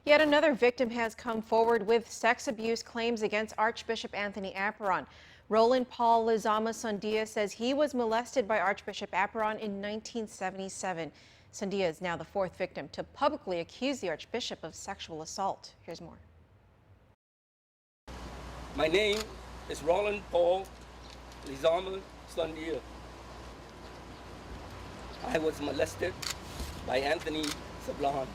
Yet another victim has come forward with sex abuse claims against Archbishop Anthony Apuron. Roland Paul Lizama Sandia says he was molested by Archbishop Apuron in 1977. Sandia is now the fourth victim to publicly accuse the Archbishop of sexual assault. Here's more. My name is Roland Paul Lizama Sandia. I was molested by Anthony Apuron.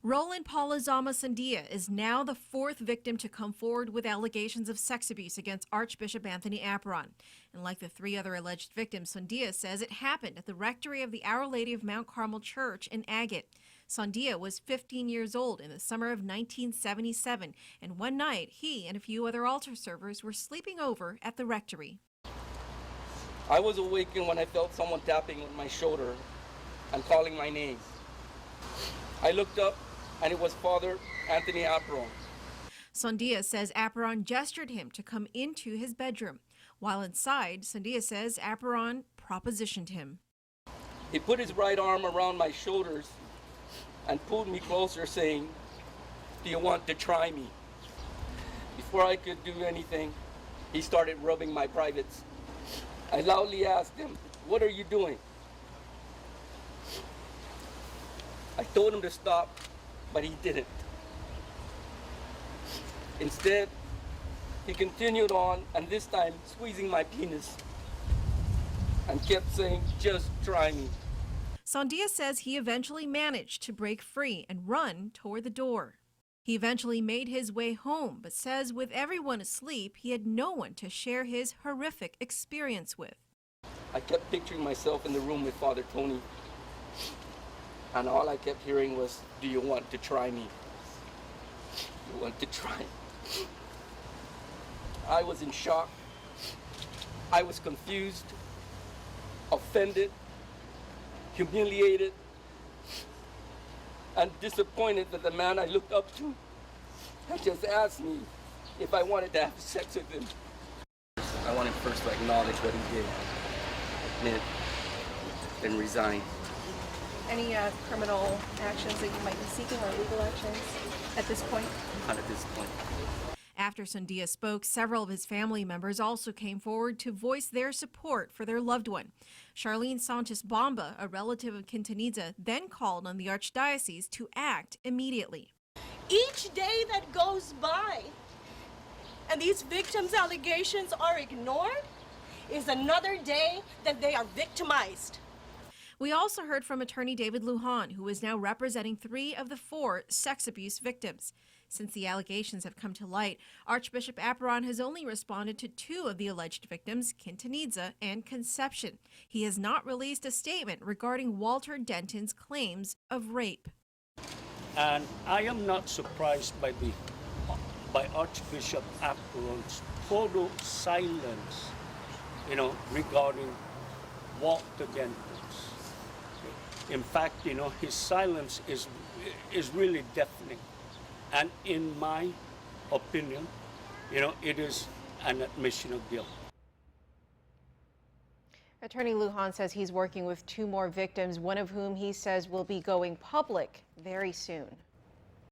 Roland Paul Lizama Sandia is now the fourth victim to come forward with allegations of sex abuse against Archbishop Anthony Apuron. And like the three other alleged victims, Sandia says it happened at the rectory of the Our Lady of Mount Carmel Church in Agate. Sandia was 15 years old in the summer of 1977, and one night he and a few other altar servers were sleeping over at the rectory. I was awakened when I felt someone tapping on my shoulder and calling my name. I looked up, and it was Father Anthony Apuron. Sandia says Apuron gestured him to come into his bedroom. While inside, Sandia says Apuron propositioned him. He put his right arm around my shoulders and pulled me closer, saying, "Do you want to try me?" Before I could do anything, he started rubbing my privates. I loudly asked him, "What are you doing?" I told him to stop, but he didn't. Instead, he continued on, and this time squeezing my penis, and kept saying, "Just try me." Sandia says he eventually managed to break free and run toward the door. He eventually made his way home, but says with everyone asleep, he had no one to share his horrific experience with. I kept picturing myself in the room with Father Tony, and all I kept hearing was, "Do you want to try me? You want to try me?" I was in shock. I was confused, offended, humiliated, and disappointed that the man I looked up to had just asked me if I wanted to have sex with him. I wanted first to acknowledge what he did, admit, then resign. Any criminal actions that you might be seeking or legal actions at this point? Not at this point. After Sandia spoke, several of his family members also came forward to voice their support for their loved one. Charlene Sanchez Bomba, a relative of Quintanilla, then called on the Archdiocese to act immediately. Each day that goes by and these victims' allegations are ignored is another day that they are victimized. We also heard from attorney David Lujan, who is now representing 3 of the 4 sex abuse victims. Since the allegations have come to light, Archbishop Apuron has only responded to 2 of the alleged victims, Quintanilla and Conception. He has not released a statement regarding Walter Denton's claims of rape. And I am not surprised by Archbishop Apuron's total silence, regarding Walter Denton. In fact, his silence is really deafening. And in my opinion, it is an admission of guilt. Attorney Lujan says he's working with 2 more victims, one of whom he says will be going public very soon.